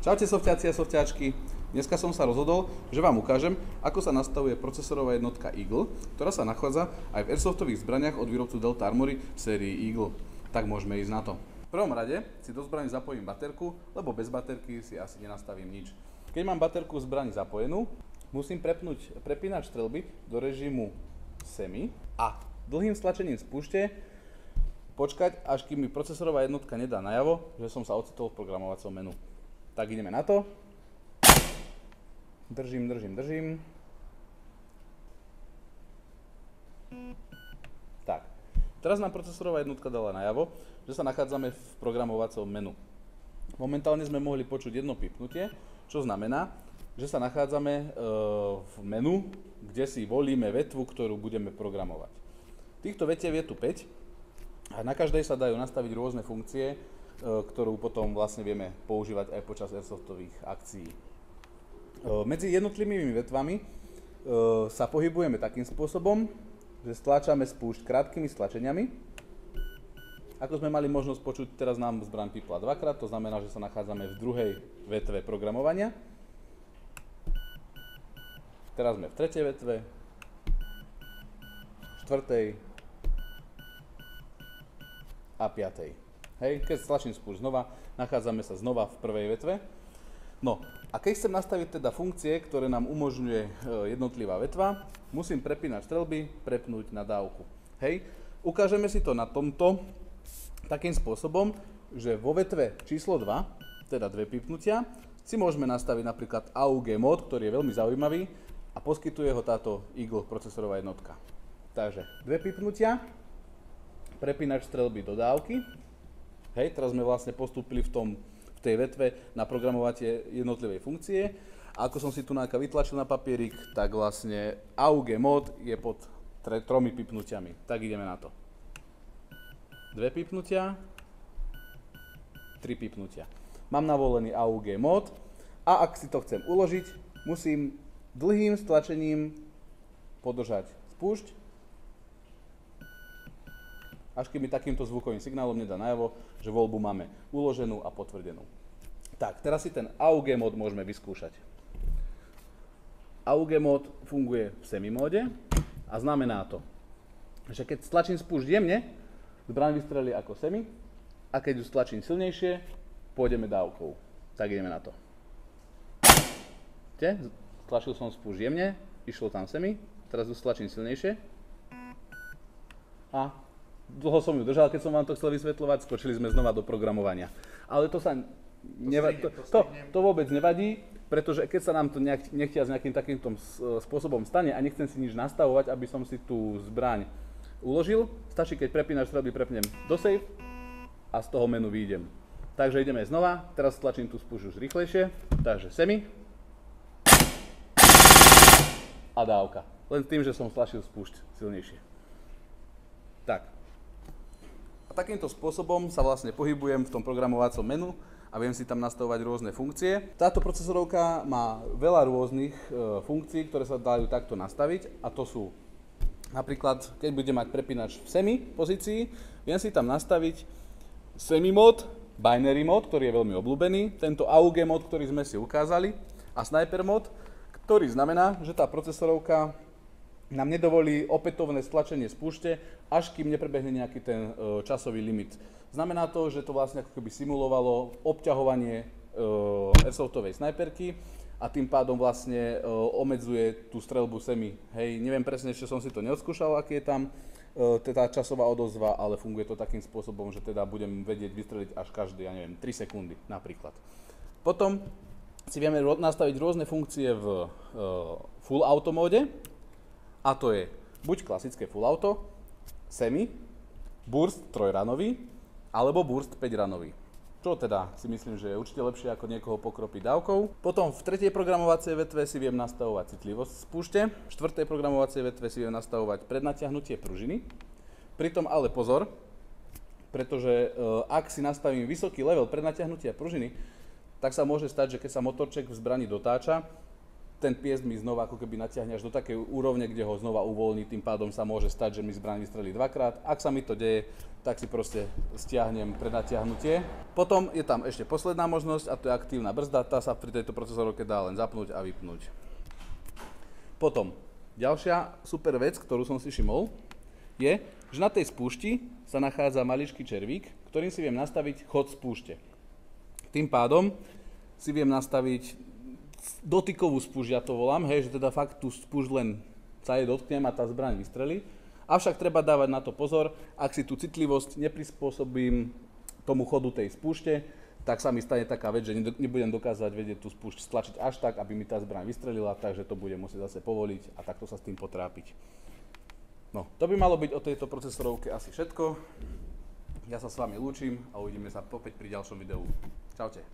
Čaute sofťáci a sofťáčky. Dneska som sa rozhodol, že vám ukážem, ako sa nastavuje procesorová jednotka Eagle, ktorá sa nachádza aj v airsoftových zbraniach od výrobcu Delta Armory v sérii Eagle. Tak môžeme ísť na to. V prvom rade si do zbrane zapojím baterku, lebo bez baterky si asi nenastavím nič. Keď mám baterku v zbrani zapojenú, musím prepnúť prepínač strelby do režimu semi a dlhým stlačením spúšte počkať, až kým mi procesorová jednotka nedá najavo, že som sa ocitol v programovacom menu. Tak ideme na to. Držím. Tak. Teraz nám procesorová jednotka dala najavo, že sa nachádzame v programovacom menu. Momentálne sme mohli počuť jedno pipnutie, čo znamená, že sa nachádzame v menu, kde si volíme vetvu, ktorú budeme programovať. Týchto vetiev je tu 5 a na každej sa dajú nastaviť rôzne funkcie, ktorú potom vlastne vieme používať aj počas airsoftových akcií. Medzi jednotlivými vetvami sa pohybujeme takým spôsobom, že stlačame spúšť krátkými stlačeniami. Ako sme mali možnosť počuť, teraz nám zbraň pipla dvakrát, to znamená, že sa nachádzame v druhej vetve programovania. Teraz sme v tretej vetve, štvrtej a piatej. Hej, keď stlačím spúšť znova, nachádzame sa znova v prvej vetve. No a keď chcem nastaviť teda funkcie, ktoré nám umožňuje jednotlivá vetva, musím prepínať strelby, prepnúť na dávku. Hej, ukážeme si to na tomto takým spôsobom, že vo vetve číslo 2, teda dve pipnutia, si môžeme nastaviť napríklad AUG mod, ktorý je veľmi zaujímavý a poskytuje ho táto Eagle procesorová jednotka. Takže dve pipnutia, prepínač strelby do dávky. Hej, teraz sme vlastne postúpili v tej vetve na programovatie jednotlivej funkcie. A ako som si tu vytlačil na papierik, tak vlastne AUG mod je pod tromi pipnutiami. Tak ideme na to. Dve pipnutia, tri pipnutia. Mám navolený AUG mod a ak si to chcem uložiť, musím dlhým stlačením podržať spúšť, až keď mi takýmto zvukovým signálom nedá najavo, že voľbu máme uloženú a potvrdenú. Tak, teraz si ten AUG mod môžeme vyskúšať. AUG mod funguje v semimóde a znamená to, že keď stlačím spúšť jemne, zbraň vystrelí ako semi a keď ju stlačím silnejšie, pôjdeme dávkou. Tak ideme na to. Stlačil som spúšť jemne, išlo tam semi, teraz ju stlačím silnejšie a dlho som ju držal, keď som vám to chcel vysvetľovať, skočili sme znova do programovania. Ale to sa to vôbec nevadí, pretože keď sa nám to nechtiac nejakým takýmto spôsobom stane a nechcem si nič nastavovať, aby som si tú zbraň uložil, stačí, keď prepínač strelby prepnem do save a z toho menu výjdem. Takže ideme znova, teraz stlačím tú spúšť už rýchlejšie, takže semi a dávka. Len tým, že som stlačil spúšť silnejšie. Tak. A takýmto spôsobom sa vlastne pohybujem v tom programovacom menu a viem si tam nastavovať rôzne funkcie. Táto procesorovka má veľa rôznych funkcií, ktoré sa dajú takto nastaviť a to sú napríklad, keď budem mať prepínač v semi pozícii, viem si tam nastaviť semi mod, binary mod, ktorý je veľmi obľúbený, tento AUG mod, ktorý sme si ukázali a sniper mod, ktorý znamená, že tá procesorovka nám nedovolí opätovné stlačenie spúšte, až kým neprebehne nejaký ten časový limit. Znamená to, že to vlastne ako keby simulovalo obťahovanie airsoftovej snajperky a tým pádom vlastne obmedzuje tú streľbu semi. Hej, neviem presne, ešte som si to neodskúšal, aký je tam tá časová odozva, ale funguje to takým spôsobom, že teda budem vedieť vystreliť až každé, 3 sekundy napríklad. Potom si vieme nastaviť rôzne funkcie v full auto móde. A to je buď klasické full auto, semi, burst 3-ranový, alebo burst 5-ranový. Čo teda si myslím, že je určite lepšie ako niekoho pokropiť dávkou. Potom v tretej programovacej vetve si viem nastavovať citlivosť spúšte. V štvrtej programovacej vetve si viem nastavovať prednatiahnutie pružiny. Pritom ale pozor, pretože ak si nastavím vysoký level prednatiahnutia pružiny, tak sa môže stať, že keď sa motorček v zbrani dotáča, ten piest mi znova ako keby natiahne až do takej úrovne, kde ho znova uvoľní, tým pádom sa môže stať, že mi zbraň vystrelí dvakrát. Ak sa mi to deje, tak si proste stiahnem prednatiahnutie Potom je tam ešte posledná možnosť a to je aktívna brzda, tá sa pri tejto procesorovke dá len zapnúť a vypnúť. Potom, ďalšia super vec, ktorú som si všimol, je, že na tej spúšti sa nachádza maličký červík, ktorým si viem nastaviť chod spúšte. Tým pádom si viem nastaviť dotykovú spúšť, ja to volám, hej, že teda fakt tú spúšť len sa jej dotknem a tá zbraň vystrelí. Avšak treba dávať na to pozor, ak si tú citlivosť neprispôsobím tomu chodu tej spúšte, tak sa mi stane taká vec, že nebudem dokázať vedieť tú spúšť stlačiť až tak, aby mi tá zbraň vystrelila, takže to budem musieť zase povoliť a takto sa s tým potrápiť. No, to by malo byť o tejto procesorovke asi všetko. Ja sa s vami lúčim a uvidíme sa opäť pri ďalšom videu. Čaute.